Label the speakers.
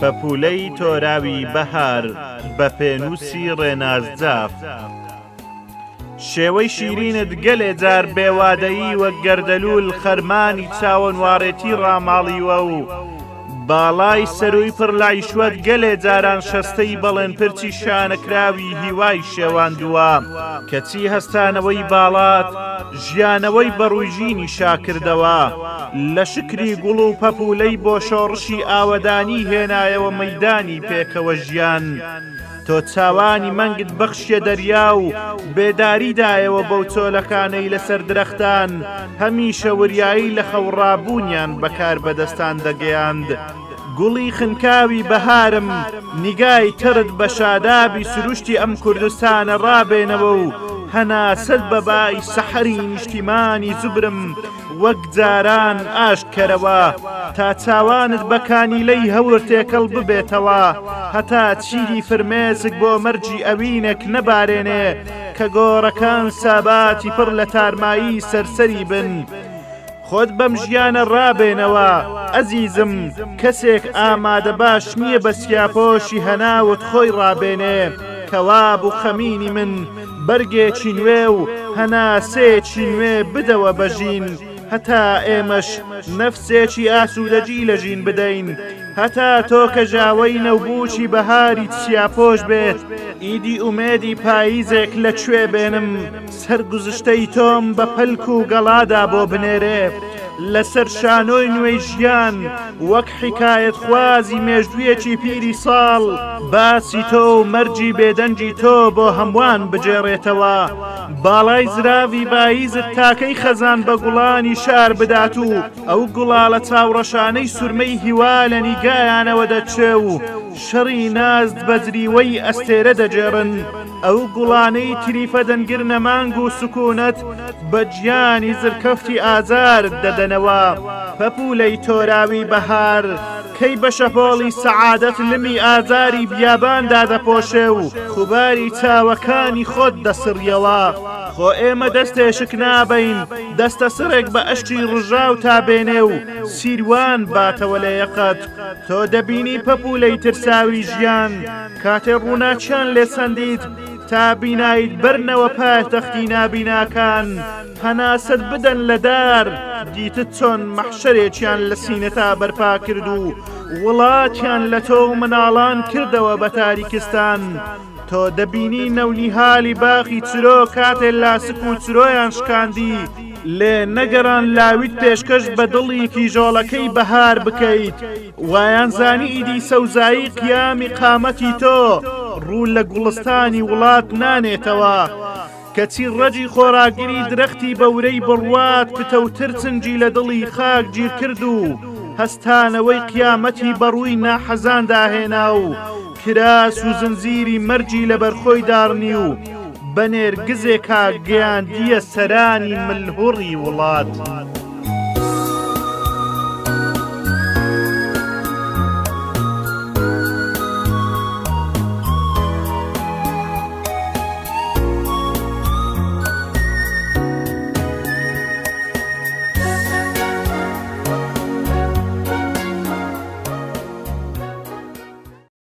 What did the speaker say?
Speaker 1: پەپولەی تۆراوی بەهار بەپێنوسی ریناس جاف. شێوەی شیرینت گەلێ جار بێوادەیی وەک گەردەلوول خەرمانی چاوەنوارێتی ڕاماڵیوە و باڵای سەروی پڕ لایشوەت گەلێ جاران شەستەی بەڵێن پرچی شانەکراوی هیوای شێواندووە کەچی هەستانەوەی باڵات ژیانەوەی بەڕوویژینی شاکردەوە لە شکری گوڵ و پەپولەی بۆ شۆڕشی ئاوەدانی هێنایەوە مەیدانی پێکەوە ژیان. تۆ چاوانی مەنگت بەخشیە دەریا و بێداریدایەوە بەو چۆلەکانەی لەسەر درەختان هەمیشە وریایی لە خەوڕابوونیان بەکار بەدەستان دەگەیاند. گوڵی خنکاوی بەهارم نیگای ترت بە شادابی سروشتی ئەم کوردستانە ڕابێنەوە و هەناسەت بەبای سەحەری نیشتیمانی زوبرم وەک جاران ئاشکەرەوە تا چاوانت بەکانیلەی هەور تێکەڵ ببێتەوە هەتا چیری فرمێسک بۆ مەرجی ئەوینێک نەبارێنێ کە گۆڕەکان ساباتی پڕ لە تارمایی سەرسەری بن. خۆت بەم ژیانە ڕابێنەوە ئەزیزم کەسێک ئامادە باش نییە بە سیاپۆشی هەناوت خۆی ڕابێنێ کەواب و خەمینی من بەرگێکی نوێ و هەناسێکی نوێ بدەوە بەژین هەتا ئێمەش نەفسێکی ئاسوودەجی لە ژین بدەین هەتا تۆ کە ژاوەی نەوبووکی بەهاری سیاپۆش بێت ئیدی ئومێدی پاییزێک لەکوێ بێنم سەرگوزشتەی تۆم بە پەلک و گەڵادا بۆ بنێرێ لەسەر شانۆی نوێی ژیان وەک حکایەت خوازی مێژوویەکی پیری ساڵ باسی تۆ و مەرجی بێدەنجی تۆ بۆ هەمووان بجێڕێتەوە. باڵای زراوی باییزت تاکەی خەزان بە گوڵانی شار بدات و ئەو گوڵاڵە چاوڕەشانەی سورمەی هیوا لە نیگایانەوە دەچێ و شەڕی نازد بەجریوەی ئەستێرە دەجێڕن. ئەو گوڵانەی تریفە دەنگرنە مانگ و سکوونەت بە گیانی زرکەفتی ئازارت دەدەنەوە. پەپولەی تۆراوی بەهار کەی بە شەپۆڵی سەعادەت لمی ئازاری بیاباندا دەپۆشێ و خوباری چاوەکانی خۆت دەسڕیەوە. خۆ ئێمە دەستێشک نابین دەستە سرێک بە ئەشتی ڕژاو تابێنێ و سیروان باتەوە لە یەقەت. تۆ دەبینی پەپولەی ترساوی ژیان کاتێ ڕووناکیان لێ سەندیت تا بینایت بەرنەوە پایتەختی نابیناکان هەناسەت بدەن لە دار دیتت چۆن مەحشەرێکیان لە سینەتا بەرپا کرد و وڵاتیان لە تۆ مناڵان کردەوە بە تاریکستان. تۆ دەبینی نەونیهالی باخی چرۆ کاتێ لاسک و چرۆیان شکاندی لێ نەگەڕان لاویت پێشکەش بە دڵی کیژۆڵەکەی بەهار بکەیت وایان زانی ئیدی سەوزایی قیامی قامەتی تۆ ڕوو لە گوڵستانی وڵات نانێتەوە کەچی ڕەجی خۆراگیری درەختی بەورەی بڕوات کتەوتر چنجی لە دڵی خاک گیر کرد و هەستانەوەی قیامەتی بەڕووی ناحەزان داهێنا و کراس و زنجیری مەرجی لە بەرخۆی داڕنی و بەنێرگزێکا گەیاندیە سەرانی ملهوڕی وڵات.